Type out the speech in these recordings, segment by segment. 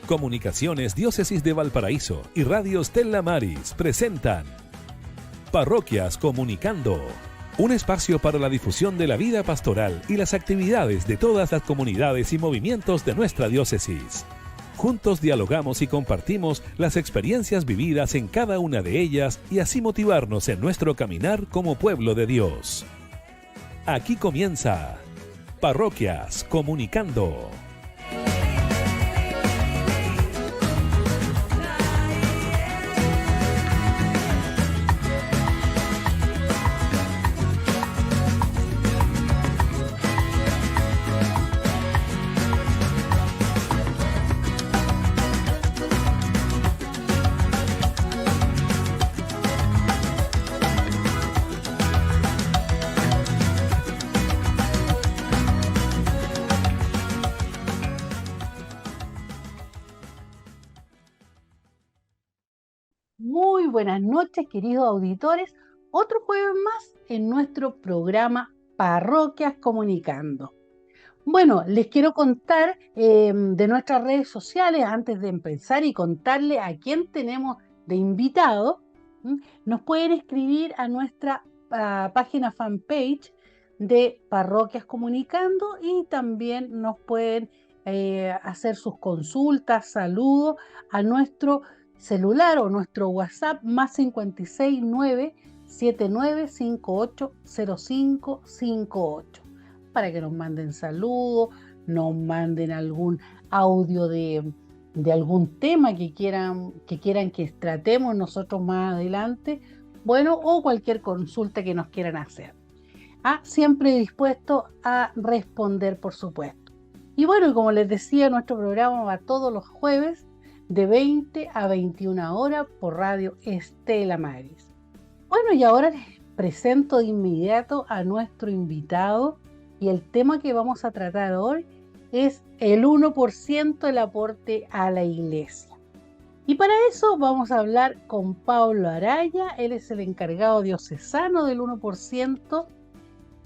Comunicaciones Diócesis de Valparaíso y Radio Stella Maris presentan Parroquias Comunicando, un espacio para la difusión de la vida pastoral y las actividades de todas las comunidades y movimientos de nuestra diócesis. Juntos dialogamos y compartimos las experiencias vividas en cada una de ellas y así motivarnos en nuestro caminar como pueblo de Dios. Aquí comienza Parroquias Comunicando. Muy buenas noches, queridos auditores. Otro jueves más en nuestro programa Parroquias Comunicando. Bueno, les quiero contar de nuestras redes sociales antes de empezar y contarles a quién tenemos de invitado. Nos pueden escribir a nuestra página fanpage de Parroquias Comunicando y también nos pueden hacer sus consultas, saludos a nuestro celular o nuestro WhatsApp más 569 79580558 para que nos manden saludos, nos manden algún audio de algún tema que quieran que tratemos nosotros más adelante, bueno, o cualquier consulta que nos quieran hacer. Siempre dispuesto a responder, por supuesto. Y bueno, como les decía, nuestro programa va todos los jueves de 20 a 21 horas por Radio Stella Maris. Bueno, y ahora les presento de inmediato a nuestro invitado y el tema que vamos a tratar hoy es el 1% del aporte a la iglesia. Y para eso vamos a hablar con Pablo Araya, él es el encargado diocesano del 1%.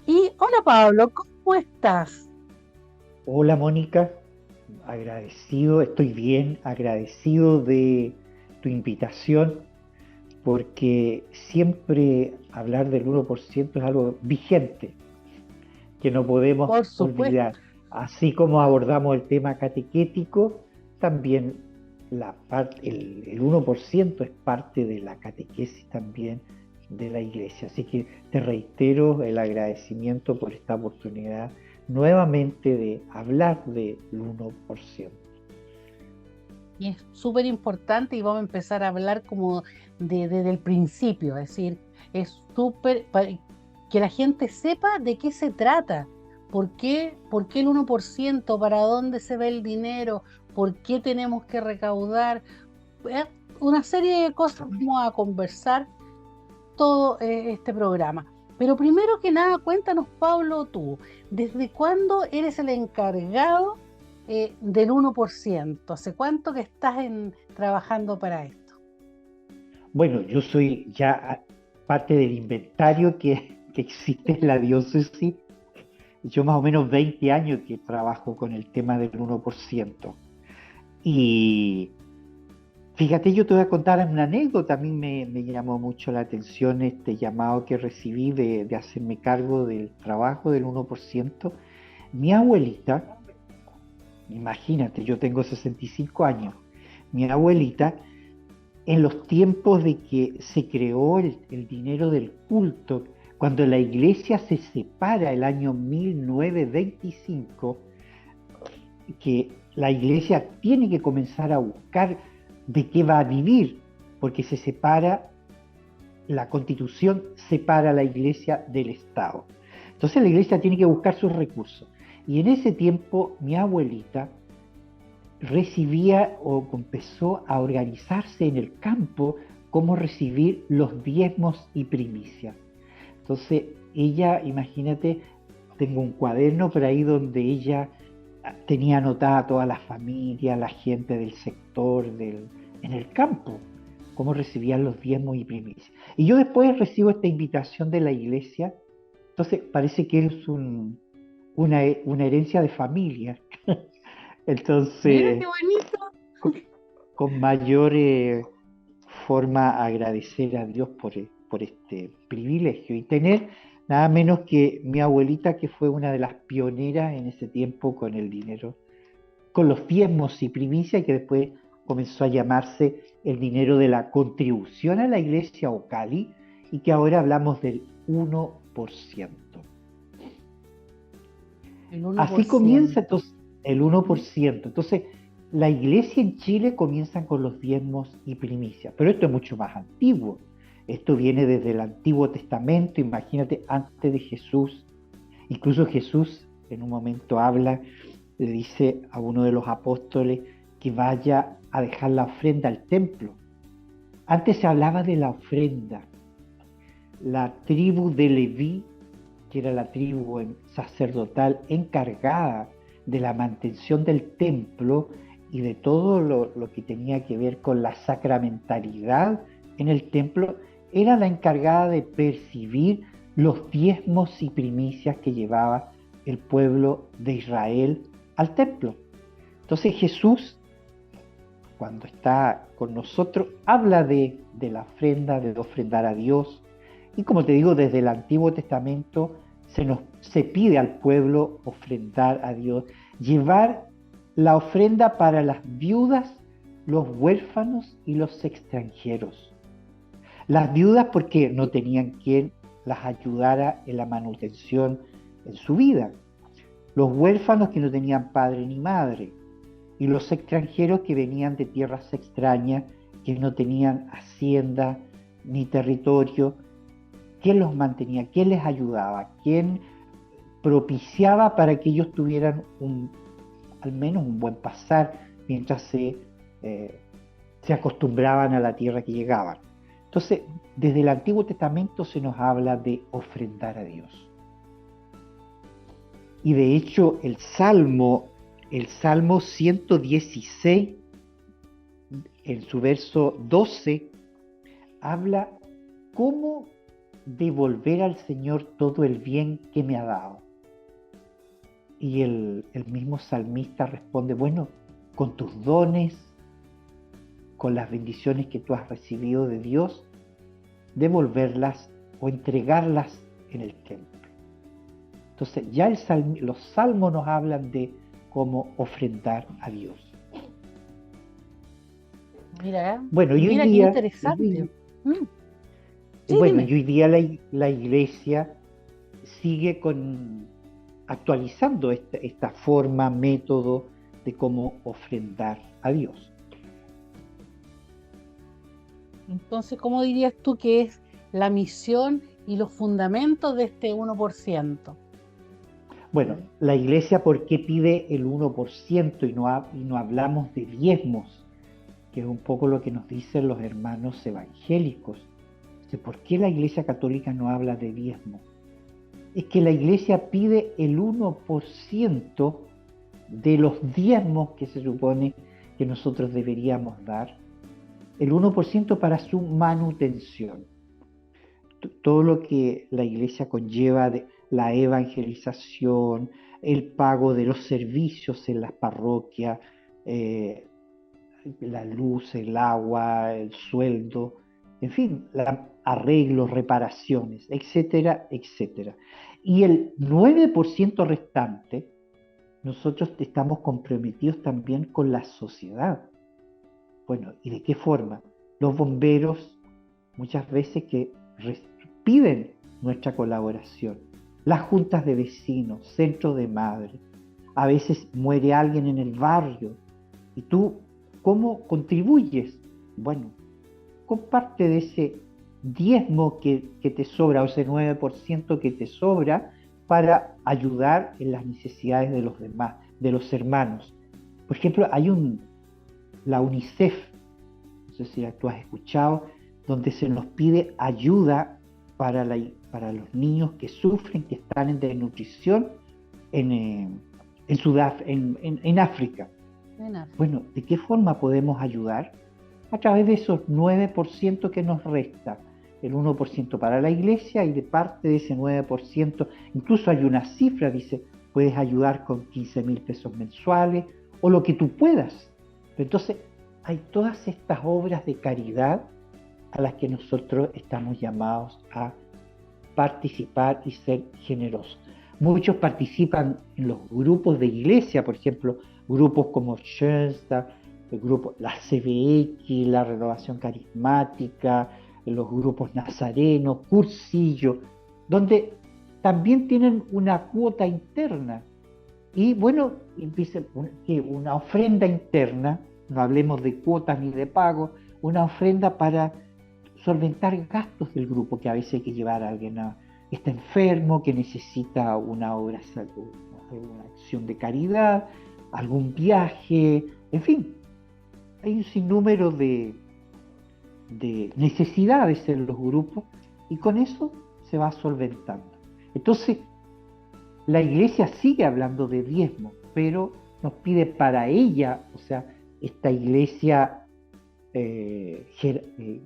Y hola Pablo, ¿cómo estás? Hola Mónica. Agradecido, estoy bien, agradecido de tu invitación, porque siempre hablar del 1% es algo vigente, que no podemos olvidar. Así como abordamos el tema catequético, también el 1% es parte de la catequesis también de la Iglesia. Así que te reitero el agradecimiento por esta oportunidad nuevamente de hablar del 1%. Y es súper importante y vamos a empezar a hablar como desde el principio, es decir, es súper que la gente sepa de qué se trata, por qué el 1%, para dónde se va el dinero, por qué tenemos que recaudar, una serie de cosas vamos a conversar todo este programa. Pero primero que nada, cuéntanos, Pablo, tú, ¿desde cuándo eres el encargado del 1%? ¿Hace cuánto que estás trabajando para esto? Bueno, yo soy ya parte del inventario que existe en la diócesis. Yo más o menos 20 años que trabajo con el tema del 1%. Y fíjate, yo te voy a contar una anécdota. A mí me llamó mucho la atención este llamado que recibí de hacerme cargo del trabajo del 1%. Mi abuelita, imagínate, yo tengo 65 años, mi abuelita, en los tiempos de que se creó el dinero del culto, cuando la iglesia se separa el año 1925, que la iglesia tiene que comenzar a buscar de qué va a vivir, porque se separa, la Constitución separa a la iglesia del Estado. Entonces la iglesia tiene que buscar sus recursos. Y en ese tiempo mi abuelita recibía o empezó a organizarse en el campo cómo recibir los diezmos y primicias. Entonces ella, imagínate, tengo un cuaderno por ahí donde ella tenía anotada a toda la familia, la gente del sector, en el campo, cómo recibían los diezmos y primicias. Y yo después recibo esta invitación de la iglesia, entonces parece que es una herencia de familia. Entonces, Mira qué bonito. con mayor forma agradecer a Dios por este privilegio y tener nada menos que mi abuelita, que fue una de las pioneras en ese tiempo con el dinero, con los diezmos y primicias, que después comenzó a llamarse el dinero de la contribución a la iglesia o Cali, y que ahora hablamos del 1%. El 1%. Así comienza entonces el 1%. Entonces, la iglesia en Chile comienza con los diezmos y primicias, pero esto es mucho más antiguo. Esto viene desde el Antiguo Testamento, imagínate, antes de Jesús. Incluso Jesús en un momento habla, le dice a uno de los apóstoles que vaya a dejar la ofrenda al templo. Antes se hablaba de la ofrenda. La tribu de Leví, que era la tribu sacerdotal encargada de la mantención del templo y de todo lo que tenía que ver con la sacramentalidad en el templo, era la encargada de percibir los diezmos y primicias que llevaba el pueblo de Israel al templo. Entonces Jesús, cuando está con nosotros, habla de la ofrenda, de ofrendar a Dios. Y como te digo, desde el Antiguo Testamento se pide al pueblo ofrendar a Dios, llevar la ofrenda para las viudas, los huérfanos y los extranjeros. Las viudas porque no tenían quien las ayudara en la manutención en su vida. Los huérfanos que no tenían padre ni madre. Y los extranjeros que venían de tierras extrañas, que no tenían hacienda ni territorio. ¿Quién los mantenía? ¿Quién les ayudaba? ¿Quién propiciaba para que ellos tuvieran al menos un buen pasar mientras se acostumbraban a la tierra que llegaban? Entonces, desde el Antiguo Testamento se nos habla de ofrendar a Dios. Y de hecho, el Salmo 116, en su verso 12, habla cómo devolver al Señor todo el bien que me ha dado. Y el mismo salmista responde, bueno, con tus dones, con las bendiciones que tú has recibido de Dios, devolverlas o entregarlas en el templo. Entonces ya los salmos nos hablan de cómo ofrendar a Dios. Mira, bueno, y mira hoy qué día, interesante. Sí, bueno, dime. y hoy día la iglesia sigue actualizando esta forma, método de cómo ofrendar a Dios. Entonces, ¿cómo dirías tú que es la misión y los fundamentos de este 1%? Bueno, la iglesia, ¿por qué pide el 1% y no hablamos de diezmos? Que es un poco lo que nos dicen los hermanos evangélicos. ¿Por qué la iglesia católica no habla de diezmos? Es que la iglesia pide el 1% de los diezmos que se supone que nosotros deberíamos dar, el 1% para su manutención. Todo lo que la iglesia conlleva de la evangelización, el pago de los servicios en las parroquias, la luz, el agua, el sueldo, en fin, arreglos, reparaciones, etcétera, etcétera. Y el 9% restante, nosotros estamos comprometidos también con la sociedad. Bueno, ¿y de qué forma? Los bomberos muchas veces que piden nuestra colaboración. Las juntas de vecinos, centros de madre. A veces muere alguien en el barrio. ¿Y tú cómo contribuyes? Bueno, comparte de ese diezmo que te sobra, o ese 9% que te sobra, para ayudar en las necesidades de los demás, de los hermanos. Por ejemplo, hay la UNICEF, no sé si tú has escuchado, donde se nos pide ayuda para los niños que sufren, que están en desnutrición en África. Bueno, ¿de qué forma podemos ayudar? A través de esos 9% que nos resta, el 1% para la iglesia, y de parte de ese 9%, incluso hay una cifra, dice, puedes ayudar con 15,000 pesos mensuales, o lo que tú puedas. Entonces, hay todas estas obras de caridad a las que nosotros estamos llamados a participar y ser generosos. Muchos participan en los grupos de iglesia, por ejemplo, grupos como Schoenstatt, el grupo, la CBX, la Renovación Carismática, los grupos nazarenos, cursillos, donde también tienen una cuota interna. Y bueno, empieza una ofrenda interna, no hablemos de cuotas ni de pago, una ofrenda para solventar gastos del grupo, que a veces hay que llevar a alguien que está enfermo, que necesita una obra, alguna acción de caridad, algún viaje, en fin, hay un sinnúmero de necesidades en los grupos y con eso se va solventando. Entonces, la iglesia sigue hablando de diezmo, pero nos pide para ella, o sea, esta iglesia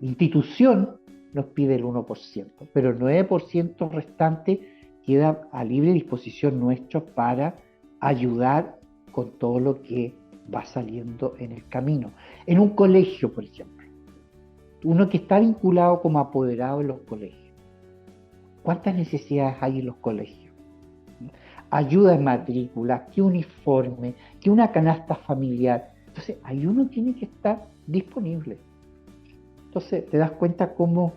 institución nos pide el 1%, pero el 9% restante queda a libre disposición nuestro para ayudar con todo lo que va saliendo en el camino. En un colegio, por ejemplo, uno que está vinculado como apoderado en los colegios, ¿cuántas necesidades hay en los colegios? Ayuda en matrícula, que uniforme, que una canasta familiar. Entonces, ahí uno tiene que estar disponible. Entonces, te das cuenta cómo...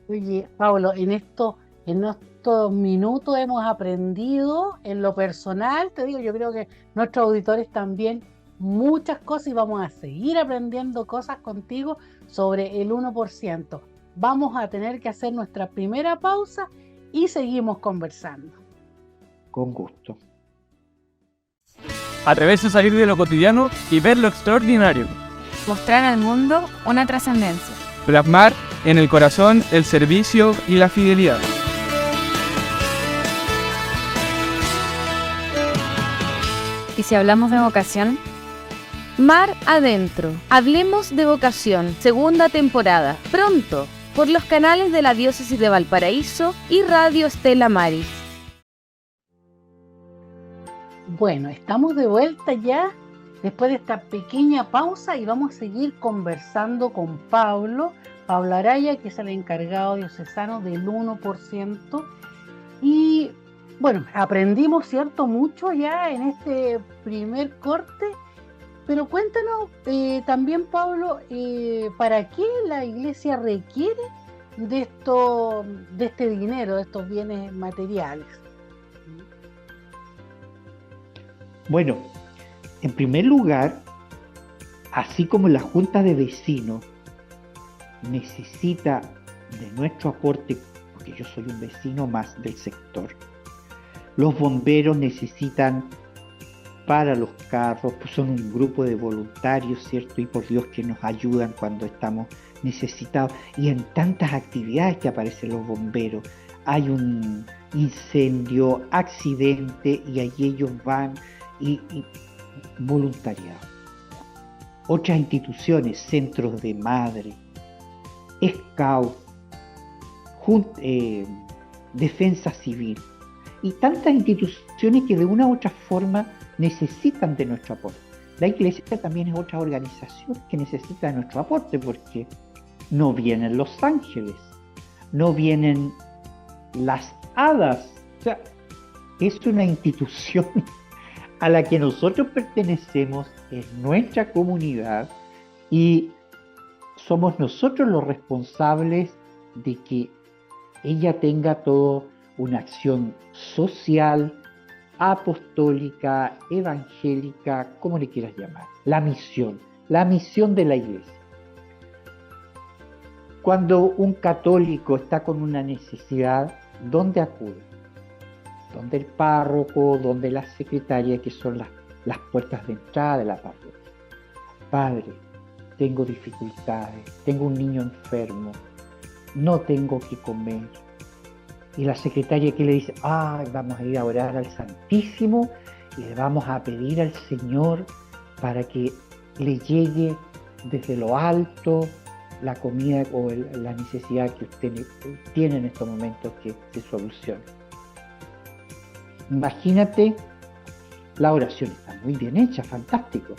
Oye, Pablo, en estos minutos hemos aprendido en lo personal, te digo, yo creo que nuestros auditores también, muchas cosas, y vamos a seguir aprendiendo cosas contigo sobre el 1%. Vamos a tener que hacer nuestra primera pausa y seguimos conversando. Con gusto. Atreverse a salir de lo cotidiano y ver lo extraordinario. Mostrar al mundo una trascendencia. Plasmar en el corazón el servicio y la fidelidad. ¿Y si hablamos de vocación? Mar Adentro. Hablemos de vocación, segunda temporada. Pronto, por los canales de la Diócesis de Valparaíso y Radio Stella Maris. Bueno, estamos de vuelta ya después de esta pequeña pausa y vamos a seguir conversando con Pablo Araya, que es el encargado diocesano del 1%. Y bueno, aprendimos, ¿cierto?, mucho ya en este primer corte, pero cuéntanos también, Pablo, ¿para qué la Iglesia requiere de este dinero, de estos bienes materiales? Bueno, en primer lugar, así como la Junta de Vecinos necesita de nuestro aporte, porque yo soy un vecino más del sector, los bomberos necesitan para los carros, pues son un grupo de voluntarios, ¿cierto? Y por Dios que nos ayudan cuando estamos necesitados. Y en tantas actividades que aparecen los bomberos, hay un incendio, accidente, y allí ellos van y voluntariado. Otras instituciones, centros de madre, Scout, Defensa Civil, y tantas instituciones que de una u otra forma necesitan de nuestro aporte. La Iglesia también es otra organización que necesita de nuestro aporte, porque no vienen los ángeles, no vienen las hadas, o sea, es una institución a la que nosotros pertenecemos, es nuestra comunidad, y somos nosotros los responsables de que ella tenga toda una acción social, apostólica, evangélica, como le quieras llamar. La misión de la Iglesia. Cuando un católico está con una necesidad, ¿dónde acude? Donde el párroco, donde la secretaria, que son las puertas de entrada de la parroquia. Padre, tengo dificultades, tengo un niño enfermo, no tengo que comer. Y la secretaria, que le dice, vamos a ir a orar al Santísimo y le vamos a pedir al Señor para que le llegue desde lo alto la comida o la necesidad que usted tiene en estos momentos, que se solucione. Imagínate, la oración está muy bien hecha, fantástico,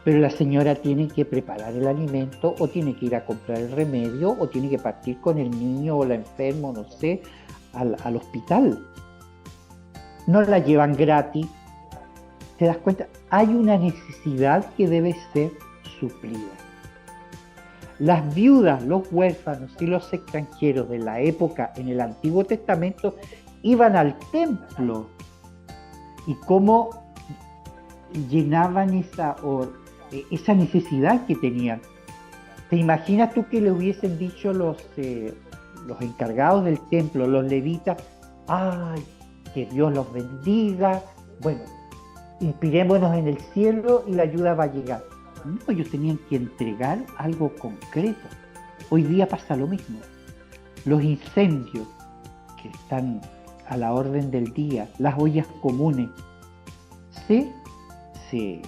pero la señora tiene que preparar el alimento o tiene que ir a comprar el remedio o tiene que partir con el niño o la enfermo, no sé, al hospital. No la llevan gratis. ¿Te das cuenta? Hay una necesidad que debe ser suplida. Las viudas, los huérfanos y los extranjeros de la época en el Antiguo Testamento iban al templo y cómo llenaban esa necesidad que tenían. ¿Te imaginas tú que le hubiesen dicho los encargados del templo, los levitas, ay, que Dios los bendiga, bueno, inspirémonos en el cielo y la ayuda va a llegar? No, ellos tenían que entregar algo concreto. Hoy día pasa lo mismo. Los incendios que están a la orden del día, las ollas comunes, el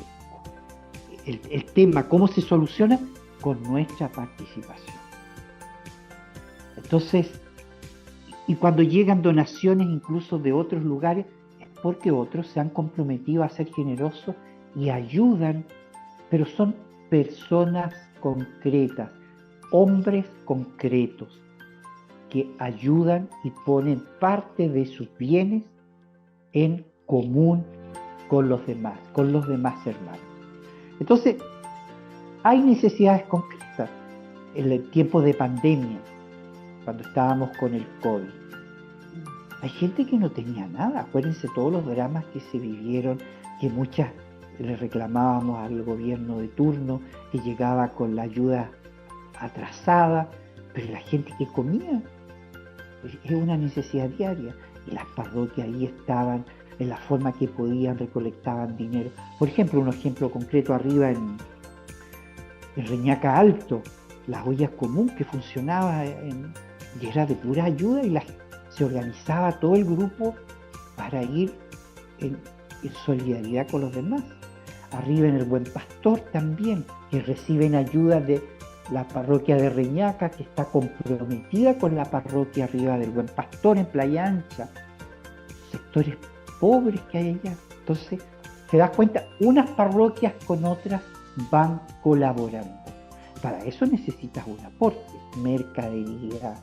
tema, ¿cómo se soluciona? Con nuestra participación. Entonces, y cuando llegan donaciones incluso de otros lugares, es porque otros se han comprometido a ser generosos y ayudan, pero son personas concretas, hombres concretos, que ayudan y ponen parte de sus bienes en común con los demás hermanos. Entonces, hay necesidades concretas. En el tiempo de pandemia, cuando estábamos con el COVID, hay gente que no tenía nada. Acuérdense todos los dramas que se vivieron, que muchas le reclamábamos al gobierno de turno, que llegaba con la ayuda atrasada, pero la gente que comía es una necesidad diaria. Y las parroquias ahí estaban, en la forma que podían, recolectaban dinero. Por ejemplo, un ejemplo concreto arriba en Reñaca Alto, las ollas común que funcionaba y era de pura ayuda, y se organizaba todo el grupo para ir en solidaridad con los demás. Arriba en el Buen Pastor también, que reciben ayuda de la parroquia de Reñaca, que está comprometida con la parroquia arriba del Buen Pastor en Playa Ancha, sectores pobres que hay allá. Entonces, te das cuenta, unas parroquias con otras van colaborando. Para eso necesitas un aporte, mercadería,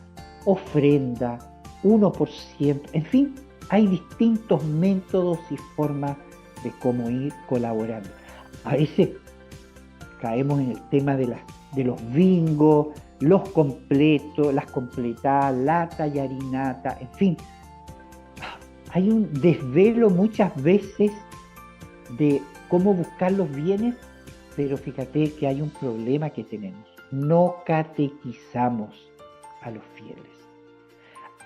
ofrenda, 1%, en fin, hay distintos métodos y formas de cómo ir colaborando. A veces caemos en el tema de los bingos, los completos, las completadas, la tallarinata, en fin. Hay un desvelo muchas veces de cómo buscar los bienes, pero fíjate que hay un problema que tenemos. No catequizamos a los fieles.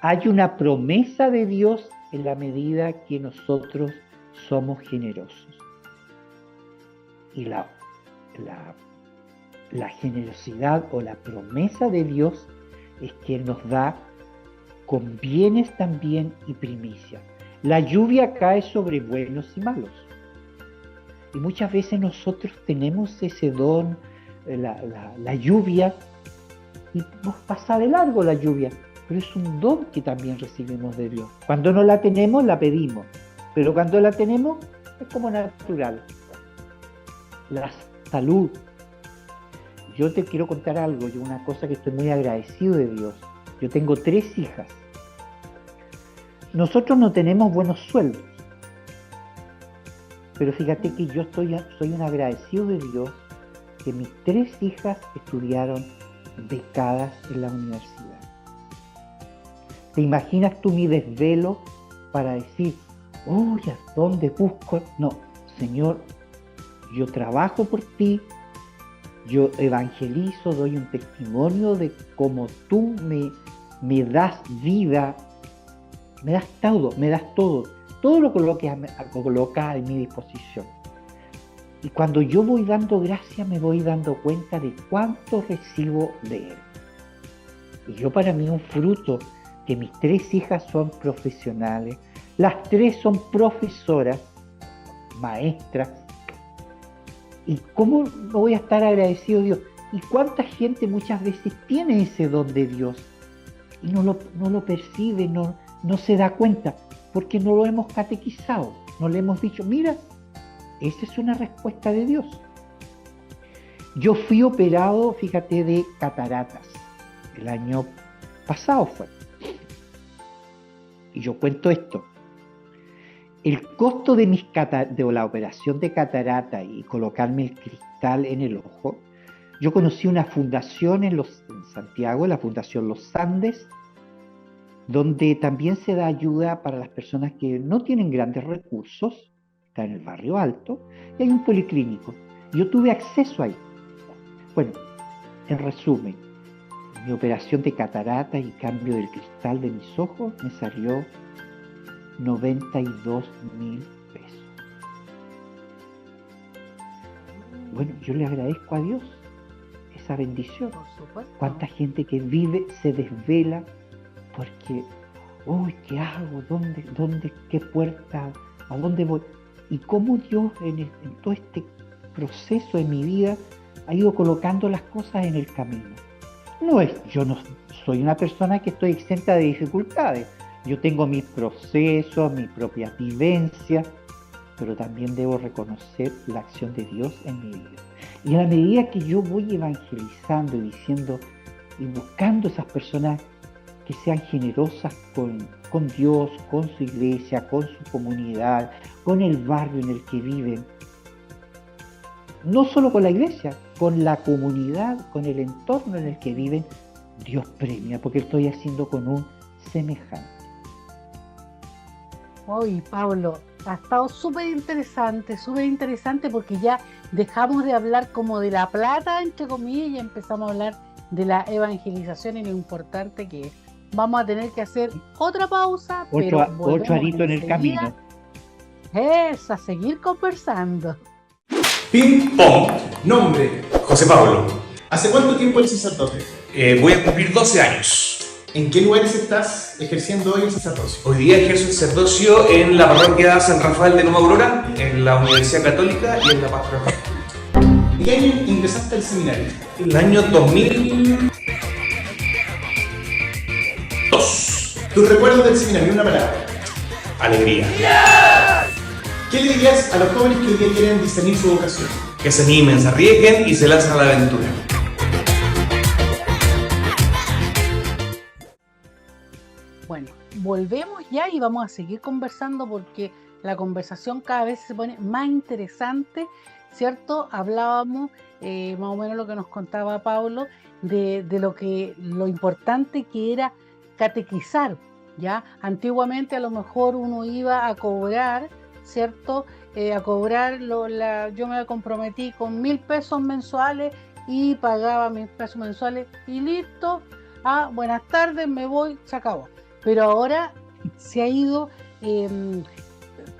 Hay una promesa de Dios en la medida que nosotros somos generosos. Y la generosidad o la promesa de Dios es que nos da con bienes también y primicias. La lluvia cae sobre buenos y malos. Y muchas veces nosotros tenemos ese don, la lluvia, y nos pasa de largo la lluvia, pero es un don que también recibimos de Dios. Cuando no la tenemos, la pedimos, pero cuando la tenemos, es como natural. La salud. Yo te quiero contar algo, una cosa que estoy muy agradecido de Dios. Yo tengo 3 hijas. Nosotros no tenemos buenos sueldos, pero fíjate que yo soy un agradecido de Dios que mis 3 hijas estudiaron becadas en la universidad. ¿Te imaginas tú mi desvelo para decir, uy, ¿a dónde busco? No, Señor, yo trabajo por ti, yo evangelizo, doy un testimonio de cómo tú me das vida, me das todo lo colocas a mi disposición. Y cuando yo voy dando gracias, me voy dando cuenta de cuánto recibo de Él. Y yo, para mí, un fruto que mis 3 hijas son profesionales, las 3 son profesoras, maestras. ¿Y cómo no voy a estar agradecido a Dios? ¿Y cuánta gente muchas veces tiene ese don de Dios y no lo percibe, no se da cuenta? Porque no lo hemos catequizado, no le hemos dicho, mira, esa es una respuesta de Dios. Yo fui operado, fíjate, de cataratas. El año pasado fue. Y yo cuento esto. El costo de la operación de catarata y colocarme el cristal en el ojo, yo conocí una fundación en Santiago, la Fundación Los Andes, donde también se da ayuda para las personas que no tienen grandes recursos, está en el barrio alto, y hay un policlínico. Yo tuve acceso ahí. Bueno, en resumen, mi operación de catarata y cambio del cristal de mis ojos me salió 92.000 pesos. Bueno, yo le agradezco a Dios esa bendición. Por supuesto. Cuánta gente que vive se desvela porque, uy, ¿qué hago? ¿Dónde, qué puerta? ¿A dónde voy? Y cómo Dios en todo este proceso de mi vida ha ido colocando las cosas en el camino. Yo no soy una persona que estoy exenta de dificultades. Yo tengo mis procesos, mis propias vivencias, pero también debo reconocer la acción de Dios en mi vida. Y a la medida que yo voy evangelizando y diciendo y buscando esas personas que sean generosas con Dios, con su iglesia, con su comunidad, con el barrio en el que viven, no solo con la iglesia, con la comunidad, con el entorno en el que viven, Dios premia, porque estoy haciendo con un semejante. Uy, Pablo, ha estado súper interesante porque ya dejamos de hablar como de la plata, entre comillas, y empezamos a hablar de la evangelización y lo importante que es. Vamos a tener que hacer otra pausa, Otro arito en el camino. A seguir conversando. Ping pong. Nombre: José Pablo. ¿Hace cuánto tiempo eres sacerdote? Voy a cumplir 12 años. ¿En qué lugares estás ejerciendo hoy el sacerdocio? Hoy día ejerzo el sacerdocio en la parroquia San Rafael de Nueva Aurora, en la Universidad Católica y en la Pastoral. ¿En qué año ingresaste al seminario? El año 2002. ¿Tus recuerdos del seminario? Una palabra. Alegría. ¿Qué le dirías a los jóvenes que hoy día quieren discernir su vocación? Que se animen, se arriesguen y se lancen a la aventura. Bueno, volvemos ya y vamos a seguir conversando porque la conversación cada vez se pone más interesante, ¿cierto? Hablábamos más o menos lo que nos contaba Pablo de lo importante que era catequizar, ¿ya? Antiguamente a lo mejor uno iba a cobrar, ¿cierto? Yo me comprometí con 1.000 pesos mensuales y pagaba 1.000 pesos mensuales y listo. Buenas tardes, me voy, se acabó. Pero ahora se ha ido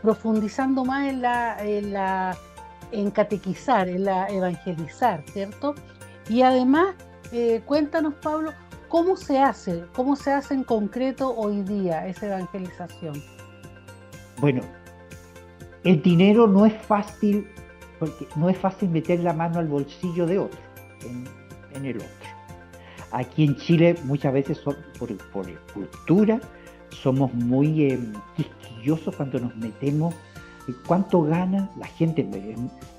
profundizando más en catequizar, en la evangelizar, ¿cierto? Y además, cuéntanos, Pablo, ¿cómo se hace en concreto hoy día esa evangelización? Bueno, el dinero no es fácil, porque no es fácil meter la mano al bolsillo de otro, en el otro. Aquí en Chile muchas veces por cultura somos muy quisquillosos cuando nos metemos. ¿Cuánto gana la gente?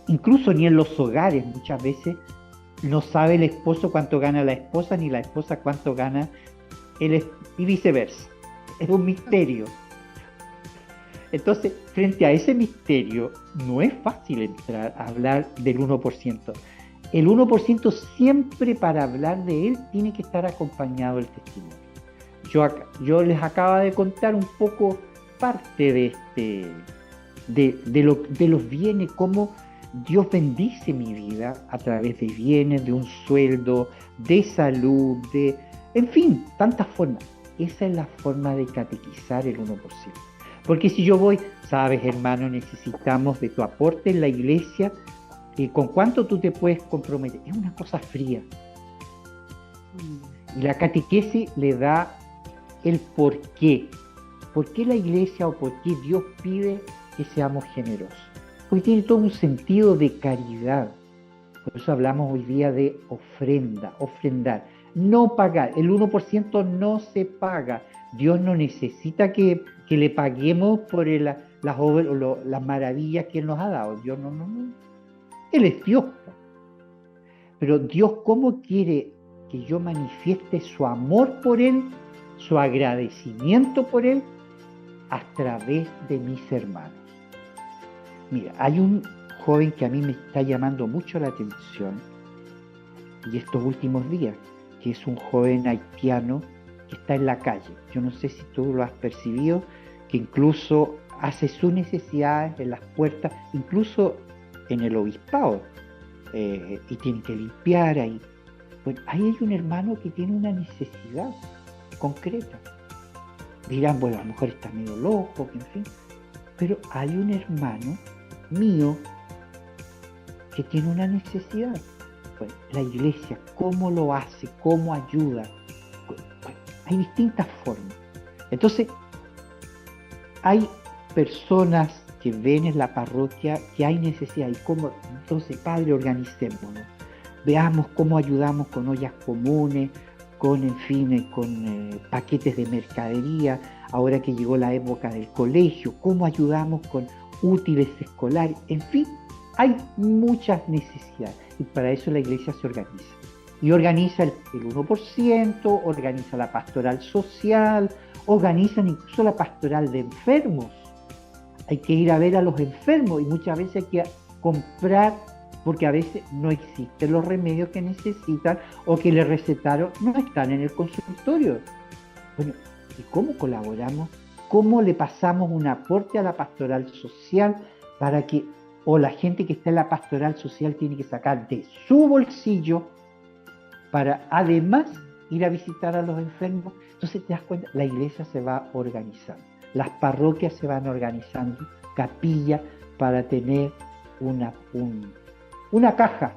Incluso ni en los hogares muchas veces no sabe el esposo cuánto gana la esposa, ni la esposa cuánto gana y viceversa. Es un misterio. Entonces, frente a ese misterio, no es fácil entrar a hablar del 1%. El 1% siempre, para hablar de él, tiene que estar acompañado del testimonio. Yo les acabo de contar un poco parte de los bienes, cómo Dios bendice mi vida a través de bienes, de un sueldo, de salud, en fin, tantas formas. Esa es la forma de catequizar el 1%. Porque si yo voy, sabes, hermano, necesitamos de tu aporte en la iglesia, ¿con cuánto tú te puedes comprometer? Es una cosa fría. Y la catequesis le da el por qué. ¿Por qué la iglesia o por qué Dios pide que seamos generosos? Porque tiene todo un sentido de caridad. Por eso hablamos hoy día de ofrendar. No pagar. El 1% no se paga. Dios no necesita que le paguemos por las obras o las maravillas que Él nos ha dado. Dios no. Él es Dios. pero Dios, ¿cómo quiere que yo manifieste su amor por Él, su agradecimiento por Él, a través de mis hermanos? Mira, hay un joven que a mí me está llamando mucho la atención, y estos últimos días, que es un joven haitiano que está en la calle. Yo no sé si tú lo has percibido, que incluso hace sus necesidades en las puertas, incluso en el obispado, y tiene que limpiar ahí. Bueno, ahí hay un hermano que tiene una necesidad concreta. Dirán, bueno, a lo mejor está medio loco, en fin, pero hay un hermano mío que tiene una necesidad. Bueno, la iglesia, ¿cómo lo hace? ¿Cómo ayuda? Bueno, hay distintas formas. Entonces, hay personas que ven en la parroquia que hay necesidad. ¿Y cómo? Entonces, Padre, organicémonos. Veamos cómo ayudamos con ollas comunes, con paquetes de mercadería. Ahora que llegó la época del colegio, cómo ayudamos con útiles escolares. En fin, hay muchas necesidades. Y para eso la iglesia se organiza. Y organiza el 1%, organiza la pastoral social, organizan incluso la pastoral de enfermos. Hay que ir a ver a los enfermos y muchas veces hay que comprar, porque a veces no existen los remedios que necesitan o que le recetaron, no están en el consultorio. Bueno, ¿y cómo colaboramos? ¿Cómo le pasamos un aporte a la pastoral social para que, o la gente que está en la pastoral social tiene que sacar de su bolsillo para además ir a visitar a los enfermos? Entonces te das cuenta, la iglesia se va organizando, las parroquias se van organizando, capillas para tener una caja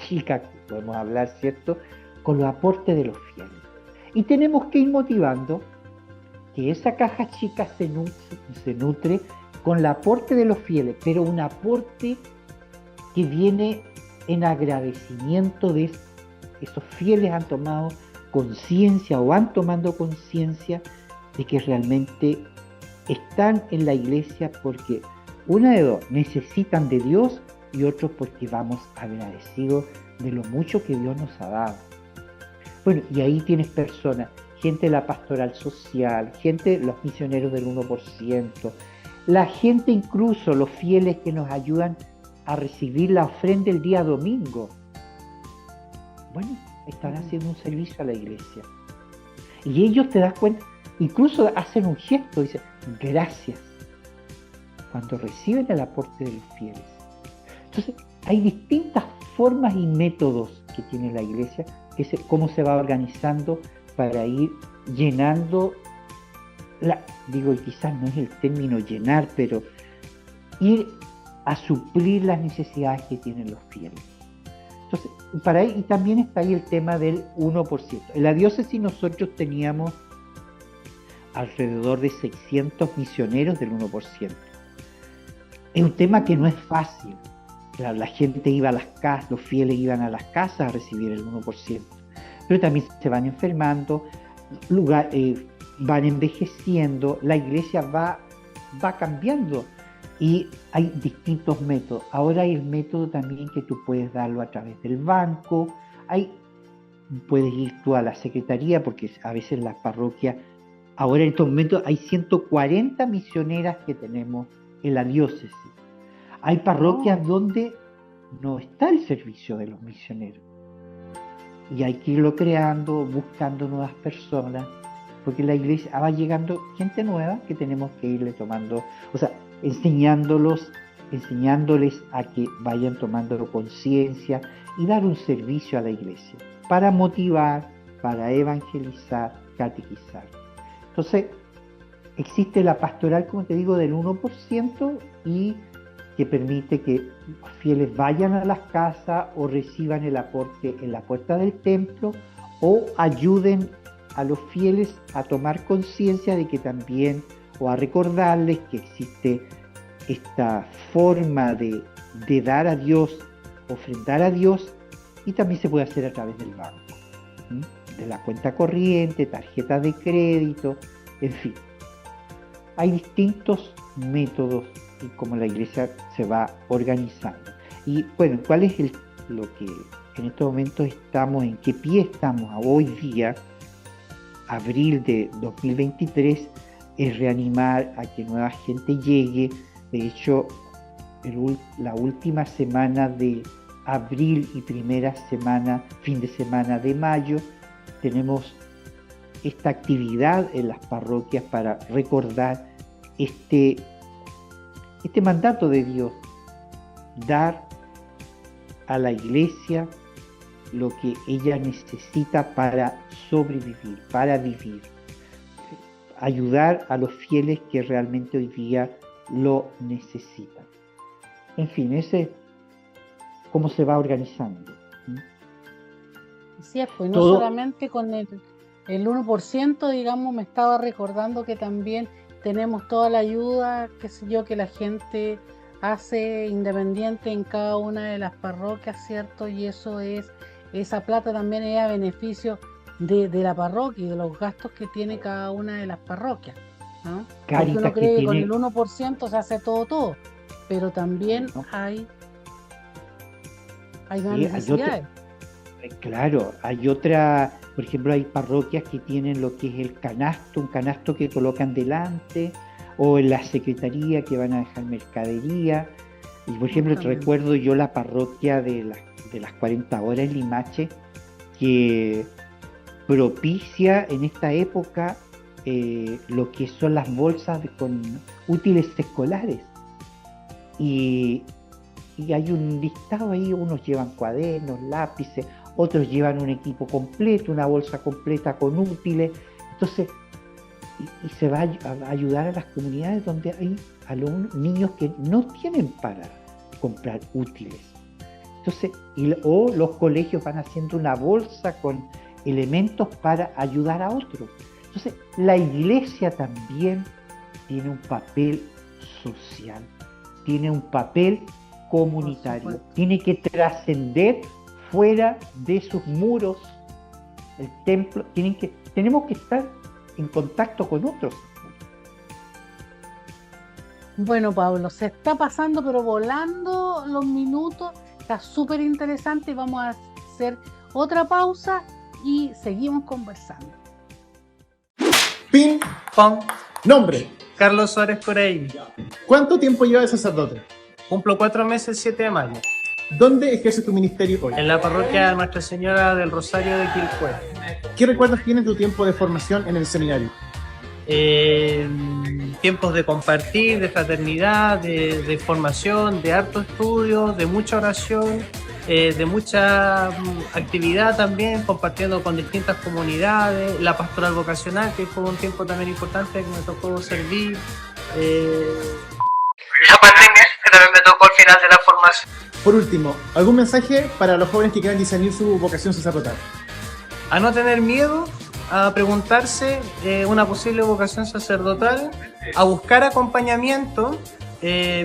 chica, podemos hablar, ¿cierto?, con los aportes de los fieles. Y tenemos que ir motivando que esa caja chica se nutre con el aporte de los fieles, pero un aporte que viene en agradecimiento de esos fieles han tomado conciencia o van tomando conciencia de que realmente están en la iglesia porque una de dos, necesitan de Dios, y otros porque vamos agradecidos de lo mucho que Dios nos ha dado. Bueno, y ahí tienes personas, gente de la pastoral social, gente, los misioneros del 1%, la gente incluso, los fieles que nos ayudan a recibir la ofrenda el día domingo. Bueno, están haciendo un servicio a la iglesia. Y ellos, te das cuenta, incluso hacen un gesto, dicen, gracias, cuando reciben el aporte de los fieles. Entonces, hay distintas formas y métodos que tiene la iglesia, cómo se va organizando para ir llenando, digo, y quizás no es el término llenar, pero ir a suplir las necesidades que tienen los fieles. Entonces, y también está ahí el tema del 1%. En la diócesis nosotros teníamos alrededor de 600 misioneros del 1%. Es un tema que no es fácil. Claro, la gente iba a las casas, los fieles iban a las casas a recibir el 1%. Pero también se van enfermando, van envejeciendo, la iglesia va cambiando y hay distintos métodos. Ahora hay el método también que tú puedes darlo a través del banco, puedes ir tú a la secretaría, porque a veces las parroquias, ahora en estos momentos hay 140 misioneras que tenemos en la diócesis. Hay parroquias donde no está el servicio de los misioneros. Y hay que irlo creando, buscando nuevas personas, porque la iglesia va llegando gente nueva que tenemos que irle tomando, o sea, enseñándoles a que vayan tomando conciencia y dar un servicio a la iglesia, para motivar, para evangelizar, catequizar. Entonces, existe la pastoral, como te digo, del 1% y que permite que los fieles vayan a las casas o reciban el aporte en la puerta del templo o ayuden a los fieles a tomar conciencia de que también, o a recordarles que existe esta forma de dar a Dios, ofrendar a Dios, y también se puede hacer a través del banco, de la cuenta corriente, tarjetas de crédito, en fin. Hay distintos métodos y cómo la iglesia se va organizando. Y bueno, ¿cuál es lo que en estos momentos estamos, en qué pie estamos hoy día, abril de 2023, es reanimar a que nueva gente llegue. De hecho, la última semana de abril y primera semana, fin de semana de mayo, tenemos esta actividad en las parroquias para recordar este mandato de Dios, dar a la iglesia lo que ella necesita para sobrevivir, para vivir, ayudar a los fieles que realmente hoy día lo necesitan. En fin, ese es cómo se va organizando. Así es, pues no Todo- solamente con el 1%, digamos, me estaba recordando que también tenemos toda la ayuda, qué sé yo, que la gente hace independiente en cada una de las parroquias, ¿cierto? Y esa plata también es a beneficio de la parroquia y de los gastos que tiene cada una de las parroquias, ¿no? Porque Cáritas uno que cree que con tiene- el 1% se hace todo, pero también No. hay más Sí, hay necesidades. Claro, hay otra, por ejemplo, hay parroquias que tienen lo que es el canasto, un canasto que colocan delante, o en la secretaría que van a dejar mercadería. Y por ejemplo, Justamente. recuerdo yo la parroquia de las 40 horas en Limache, que propicia en esta época lo que son las bolsas con útiles escolares. Y hay un listado ahí, unos llevan cuadernos, lápices, otros llevan un equipo completo, una bolsa completa con útiles. Entonces, y se va a ayudar a las comunidades donde hay niños que no tienen para comprar útiles. Entonces, o los colegios van haciendo una bolsa con elementos para ayudar a otros. Entonces, la iglesia también tiene un papel social, tiene un papel comunitario, supuesto. tiene que trascender fuera de sus muros. El templo, tenemos que estar en contacto con otros. Bueno, Pablo, se está pasando pero volando los minutos, está súper interesante y vamos a hacer otra pausa y seguimos conversando. Pin, Pon, nombre. Carlos Suárez Corey. ¿Cuánto tiempo lleva de sacerdote? Cumplo 4 meses el 7 de mayo. ¿Dónde ejerce tu ministerio hoy? En la parroquia Nuestra Señora del Rosario de Quilpué. ¿Qué recuerdos tienes de tu tiempo de formación en el seminario? Tiempos de compartir, de fraternidad, de formación, de harto estudio, de mucha oración, de mucha actividad también, compartiendo con distintas comunidades, la pastoral vocacional, que fue un tiempo también importante que me tocó servir. La pandemia, que también me tocó al final de la formación. Por último, ¿algún mensaje para los jóvenes que quieran discernir su vocación sacerdotal? A no tener miedo, a preguntarse una posible vocación sacerdotal, a buscar acompañamiento,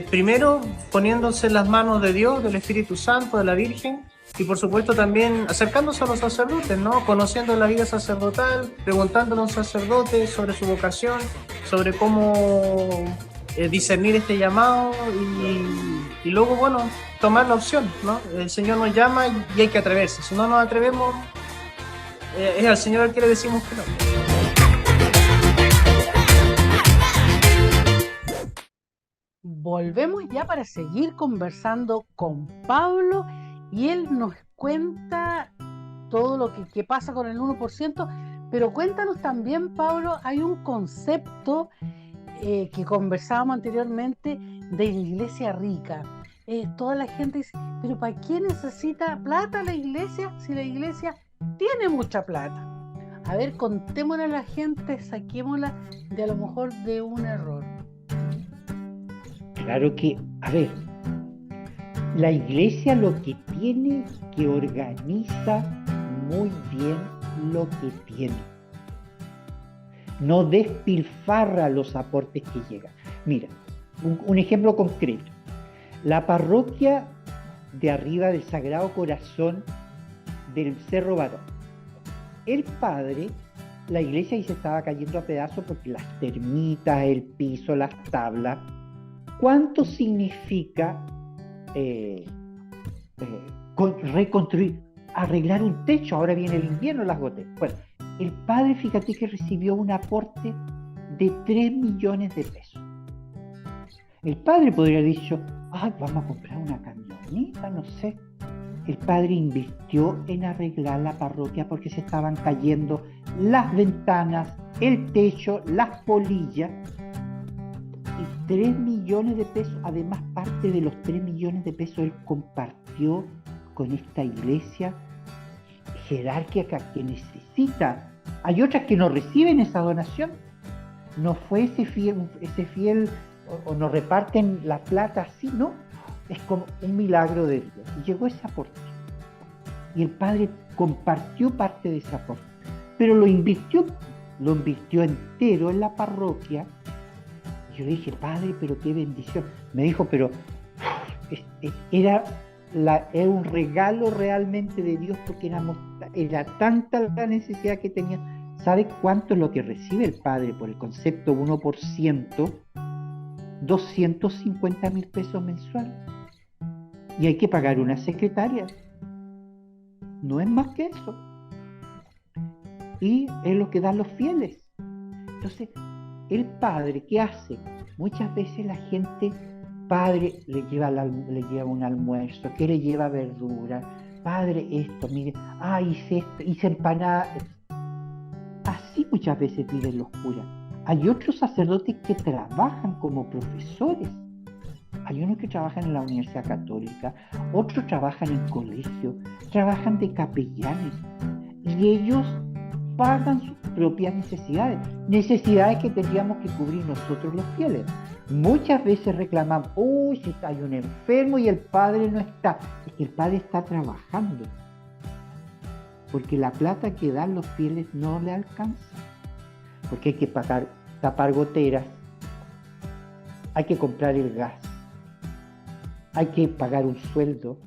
primero poniéndose en las manos de Dios, del Espíritu Santo, de la Virgen, y por supuesto también acercándose a los sacerdotes, ¿no? Conociendo la vida sacerdotal, preguntándole a un sacerdote sobre su vocación, sobre cómo discernir este llamado y luego, bueno, tomar la opción, ¿no? El Señor nos llama y hay que atreverse. Si no nos atrevemos, es al Señor al que le decimos que no. Volvemos ya para seguir conversando con Pablo y él nos cuenta todo lo que pasa con el 1%, pero cuéntanos también, Pablo, hay un concepto que conversábamos anteriormente de la iglesia rica. Toda la gente dice, pero ¿para qué necesita plata la iglesia si la iglesia tiene mucha plata? A ver, contémosle a la gente, saquémosla de a lo mejor de un error. Claro que, a ver, la iglesia lo que tiene, que organiza muy bien lo que tiene. No despilfarra los aportes que llegan. Mira, un ejemplo concreto. La parroquia de arriba del Sagrado Corazón del Cerro Barón. El padre, la iglesia ahí se estaba cayendo a pedazos porque las termitas, el piso, las tablas. ¿Cuánto significa reconstruir, arreglar un techo, ahora viene el invierno, las goteras. Bueno, el padre, fíjate que recibió un aporte de 3 millones de pesos. El padre podría haber dicho, ay, vamos a comprar una camioneta, no sé. El padre invirtió en arreglar la parroquia porque se estaban cayendo las ventanas, el techo, las polillas. Y 3 millones de pesos, además parte de los 3 millones de pesos él compartió con esta iglesia jerárquica que necesita. Hay otras que no reciben esa donación. No fue ese fiel o nos reparten la plata así, no. Es como un milagro de Dios. Y llegó ese aporte. Y el padre compartió parte de ese aporte. Pero lo invirtió entero en la parroquia. Y yo le dije, padre, pero qué bendición. Me dijo, pero era un regalo realmente de Dios porque era tanta la necesidad que tenía. ¿Sabe cuánto es lo que recibe el padre por el concepto 1%? 250.000 pesos mensuales. Y hay que pagar una secretaria. No es más que eso. Y es lo que dan los fieles. Entonces, el padre, ¿qué hace? Muchas veces la gente, padre, le lleva un almuerzo, que le lleva verdura, padre, esto, mire, hice empanada. Así muchas veces viven los curas. Hay otros sacerdotes que trabajan como profesores. Hay unos que trabajan en la Universidad Católica, otros trabajan en colegio, trabajan de capellanes. Y ellos pagan sus propias necesidades que tendríamos que cubrir nosotros los fieles. Muchas veces reclamamos, si hay un enfermo y el padre no está. Es que el padre está trabajando. Porque la plata que dan los fieles no le alcanza. Porque hay que tapar goteras, hay que comprar el gas, hay que pagar un sueldo,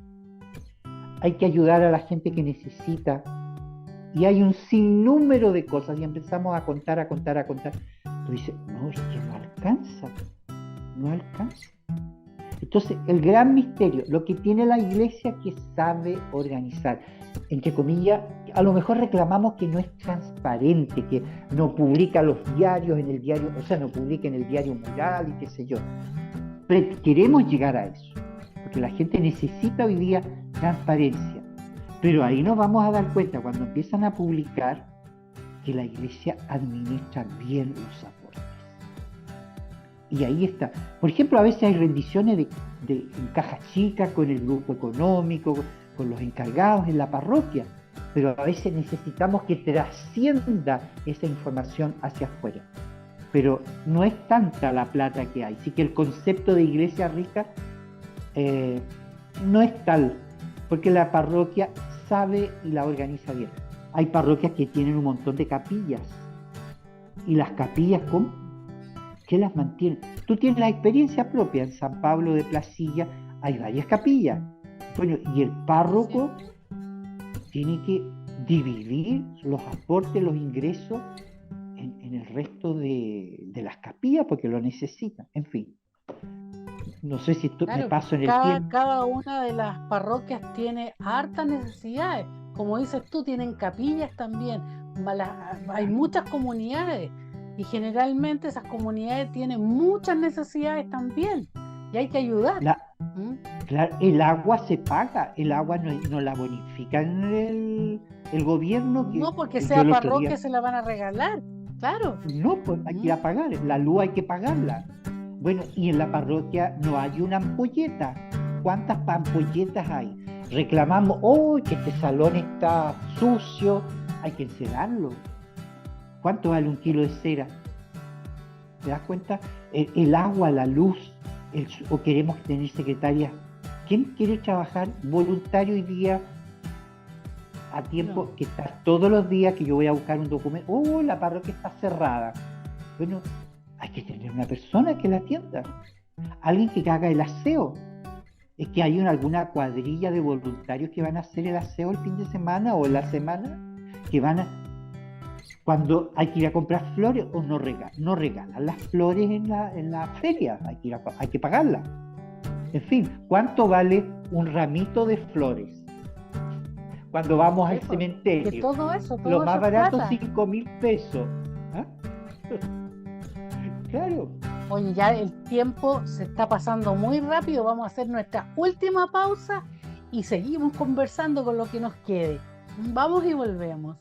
hay que ayudar a la gente que necesita, y hay un sinnúmero de cosas, y empezamos a contar. Tú dices, no, es que no alcanza. Entonces, el gran misterio, lo que tiene la iglesia que sabe organizar, entre comillas, a lo mejor reclamamos que no es transparente, que no publica los diarios en el diario, no publica en el diario Mural y qué sé yo. Pero queremos llegar a eso, porque la gente necesita hoy día transparencia. Pero ahí nos vamos a dar cuenta cuando empiezan a publicar que la iglesia administra bien los aportes. Y ahí está. Por ejemplo, a veces hay rendiciones en caja chica con el grupo económico, con los encargados en la parroquia, pero a veces necesitamos que trascienda esa información hacia afuera. Pero no es tanta la plata que hay, así que el concepto de iglesia rica no es tal, porque la parroquia sabe y la organiza bien. Hay parroquias que tienen un montón de capillas, y las capillas, ¿qué las mantienen? Tú tienes la experiencia propia, en San Pablo de Placilla hay varias capillas. Bueno, y el párroco tiene que dividir los aportes, los ingresos en el resto de las capillas porque lo necesitan. En fin, no sé si me paso en el tiempo. Cada una de las parroquias tiene hartas necesidades. Como dices tú, tienen capillas también. Hay muchas comunidades y generalmente esas comunidades tienen muchas necesidades también y hay que ayudar. Claro, el agua se paga, el agua no la bonifican el gobierno. No, porque sea parroquia se la van a regalar, claro. No, pues hay que ir a pagar, la luz hay que pagarla. Bueno, y en la parroquia no hay una ampolleta. ¿Cuántas ampolletas hay? Reclamamos, que este salón está sucio, hay que encerarlo. ¿Cuánto vale un kilo de cera? ¿Te das cuenta? El agua, la luz, o queremos tener secretarias. ¿Quién quiere trabajar voluntario hoy día a tiempo que está todos los días que yo voy a buscar un documento? La parroquia está cerrada. Bueno, hay que tener una persona que la atienda. Alguien que haga el aseo. Es que hay alguna cuadrilla de voluntarios que van a hacer el aseo el fin de semana o la semana, que van a... Cuando hay que ir a comprar flores o no regalan las flores en la feria, hay que pagarlas. En fin, ¿cuánto vale un ramito de flores? cuando vamos al Que cementerio. todo eso, todo Lo eso más es barato, plata. 5.000 pesos. ¿Ah? Claro. Oye, ya el tiempo se está pasando muy rápido. Vamos a hacer nuestra última pausa y seguimos conversando con lo que nos quede. Vamos y volvemos.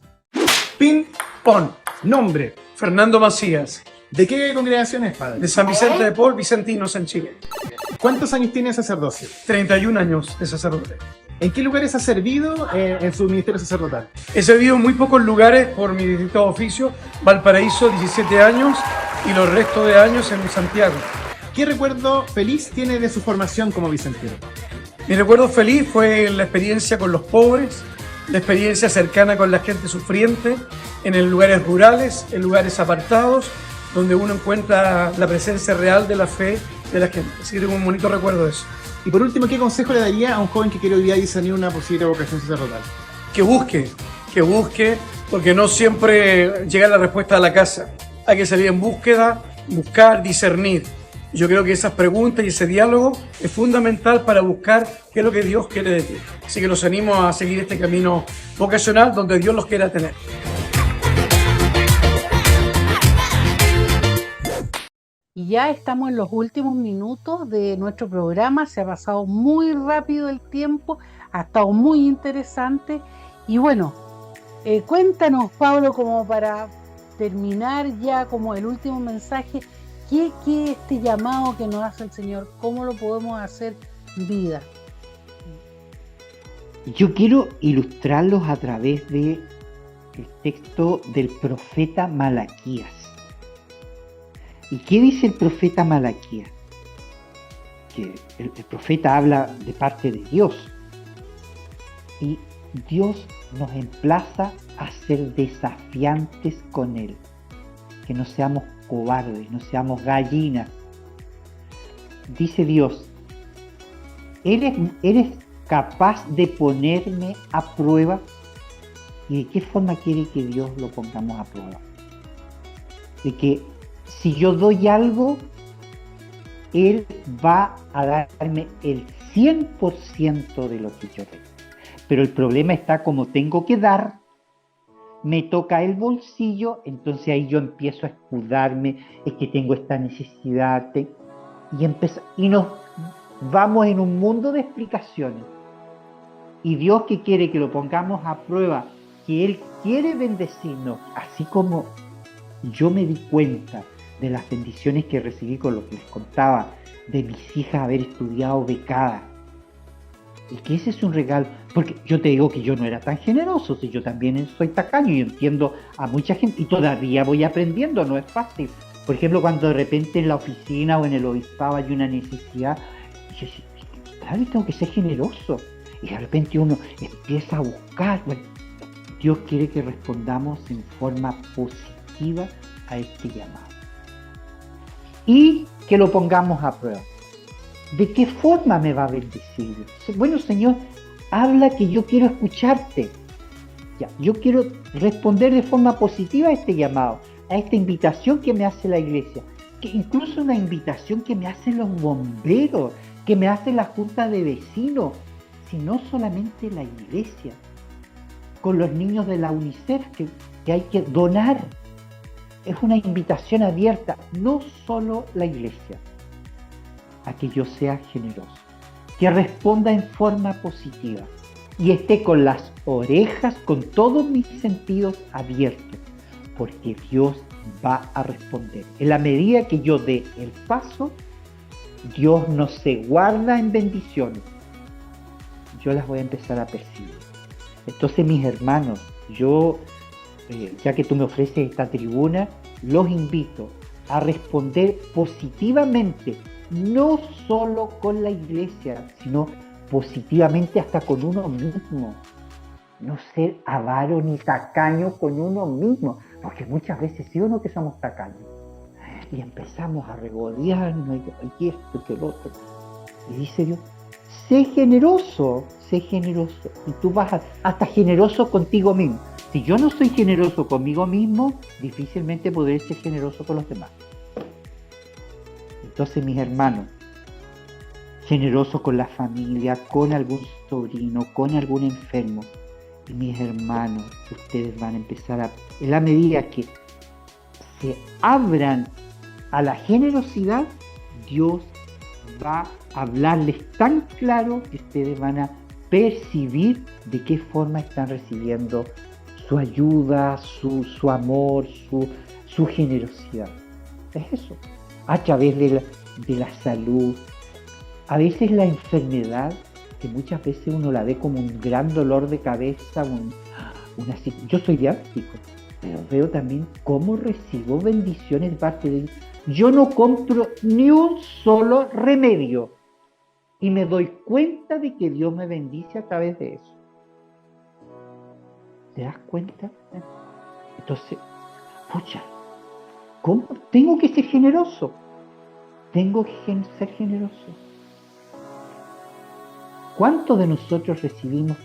Ping Pong. Nombre. Fernando Macías, ¿De qué congregación es, padre? de San Vicente de Paul, Vicentinos en Chile. ¿Cuántos años tiene de sacerdocio? 31 años de sacerdote. ¿En qué lugares ha servido en su ministerio sacerdotal? He servido en muy pocos lugares por mi distintos oficios. Valparaíso, 17 años, y los restos de años en Santiago. ¿Qué recuerdo feliz tiene de su formación como vicentino? Mi recuerdo feliz fue la experiencia con los pobres, la experiencia cercana con la gente sufriente, en lugares rurales, en lugares apartados, donde uno encuentra la presencia real de la fe de la gente. Así que tengo un bonito recuerdo de eso. Y por último, ¿qué consejo le daría a un joven que quiere hoy día discernir una posible vocación sacerdotal? Que busque, porque no siempre llega la respuesta a la casa. Hay que salir en búsqueda, buscar, discernir. Yo creo que esas preguntas y ese diálogo es fundamental para buscar qué es lo que Dios quiere de ti. Así que los animo a seguir este camino vocacional donde Dios los quiera tener. Y ya estamos en los últimos minutos de nuestro programa. Se ha pasado muy rápido el tiempo, ha estado muy interesante. Y bueno, cuéntanos, Pablo, como para terminar ya como el último mensaje, ¿qué este llamado que nos hace el Señor? ¿Cómo lo podemos hacer vida? Yo quiero ilustrarlos a través de el texto del profeta Malaquías. ¿Y qué dice el profeta Malaquías? Que el profeta habla de parte de Dios. Y Dios nos emplaza a ser desafiantes con Él. Que no seamos cobardes, no seamos gallinas. Dice Dios, ¿eres capaz de ponerme a prueba? ¿Y de qué forma quiere que Dios lo pongamos a prueba? De que si yo doy algo, Él va a darme el 100% de lo que yo doy. Pero el problema está como tengo que dar, me toca el bolsillo, entonces ahí yo empiezo a escudarme, es que tengo esta necesidad, y nos vamos en un mundo de explicaciones. Y Dios que quiere que lo pongamos a prueba, que Él quiere bendecirnos, así como yo me di cuenta de las bendiciones que recibí con lo que les contaba, de mis hijas haber estudiado becadas. Y que ese es un regalo, porque yo te digo que yo no era tan generoso, si yo también soy tacaño y entiendo a mucha gente, y todavía voy aprendiendo, no es fácil. Por ejemplo, cuando de repente en la oficina o en el obispado hay una necesidad, yo digo, claro, tengo que ser generoso. Y de repente uno empieza a buscar. Bueno, Dios quiere que respondamos en forma positiva a este llamado. Y que lo pongamos a prueba. ¿De qué forma me va a bendecir Dios? Bueno, Señor, habla que yo quiero escucharte. Ya, yo quiero responder de forma positiva a este llamado, a esta invitación que me hace la iglesia, que incluso una invitación que me hacen los bomberos, que me hace la junta de vecinos, sino solamente la iglesia, con los niños de la UNICEF que hay que donar. Es una invitación abierta, no solo la iglesia, a que yo sea generoso, que responda en forma positiva y esté con las orejas, con todos mis sentidos abiertos, porque Dios va a responder. En la medida que yo dé el paso, Dios no se guarda en bendiciones. Yo las voy a empezar a percibir. Entonces, mis hermanos, yo, ya que tú me ofreces esta tribuna, los invito a responder positivamente, no solo con la iglesia, sino positivamente hasta con uno mismo. No ser avaro ni tacaño con uno mismo, porque muchas veces sí o no que somos tacaños. Y empezamos a regodearnos, y esto, que lo otro. Y dice Dios, sé generoso, y tú vas hasta generoso contigo mismo. Si yo no soy generoso conmigo mismo, difícilmente podré ser generoso con los demás. Entonces, mis hermanos, generoso con la familia, con algún sobrino, con algún enfermo, Y mis hermanos, ustedes van a empezar a, en la medida que se abran a la generosidad, Dios va a hablarles tan claro que ustedes van a percibir de qué forma están recibiendo su ayuda, su amor, su generosidad. Es eso. A través de la salud. A veces la enfermedad, que muchas veces uno la ve como un gran dolor de cabeza, yo soy diabético, pero veo también cómo recibo bendiciones de parte de Dios. Yo no compro ni un solo remedio y me doy cuenta de que Dios me bendice a través de eso. ¿Te das cuenta? Entonces, pucha, ¿cómo? Tengo que ser generoso. Tengo que ser generoso. ¿Cuántos de nosotros recibimos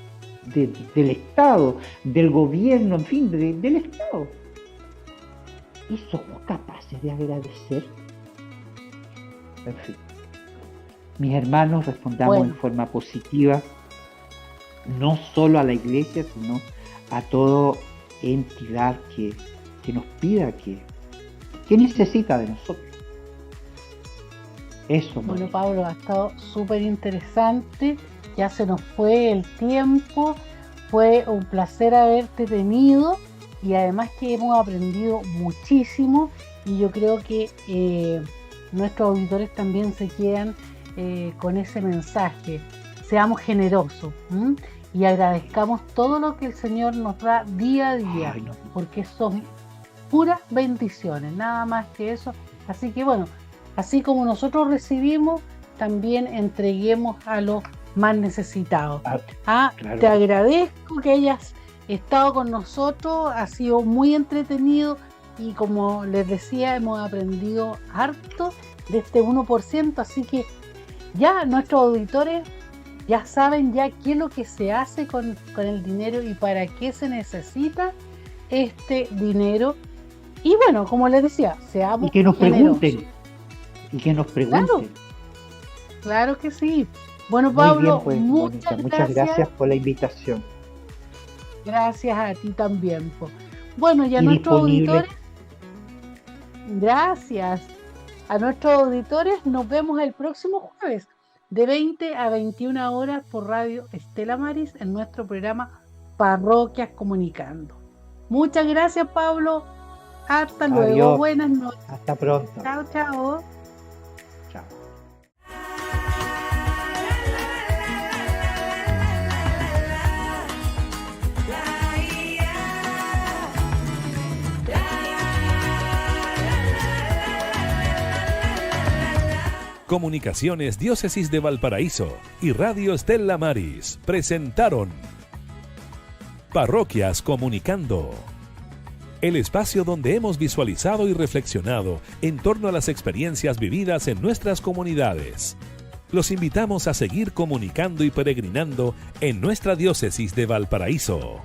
del Estado, del gobierno, en fin, del Estado? ¿Y somos capaces de agradecer? En fin. Mis hermanos, respondamos en forma positiva, no solo a la iglesia, sino a toda entidad que nos pida, que necesita de nosotros. Eso. Bueno, Pablo, ha estado súper interesante. Ya se nos fue el tiempo. Fue un placer haberte tenido y además que hemos aprendido muchísimo y yo creo que nuestros auditores también se quedan con ese mensaje. Seamos generosos y agradezcamos todo lo que el Señor nos da día a día, porque son puras bendiciones, nada más que eso. Así que bueno, así como nosotros recibimos, también entreguemos a los más necesitados. Claro. Te agradezco que hayas estado con nosotros, ha sido muy entretenido y como les decía, hemos aprendido harto de este 1%, así que ya nuestros auditores ya saben ya qué es lo que se hace con el dinero y para qué se necesita este dinero. Y bueno, como les decía, seamos y que nos generosos. Pregunten. Claro que sí. Bueno, Pablo, muy bien, pues, muchas gracias por la invitación. Gracias a ti también. Bueno, y a nuestros auditores, gracias. A nuestros auditores nos vemos el próximo jueves de 20 a 21 horas por Radio Estela Maris en nuestro programa Parroquias Comunicando. Muchas gracias, Pablo. Hasta luego. Adiós. Buenas noches. Hasta pronto. Chao, chao. Chao. Comunicaciones Diócesis de Valparaíso y Radio Estela Maris presentaron Parroquias Comunicando, el espacio donde hemos visualizado y reflexionado en torno a las experiencias vividas en nuestras comunidades. Los invitamos a seguir comunicando y peregrinando en nuestra Diócesis de Valparaíso.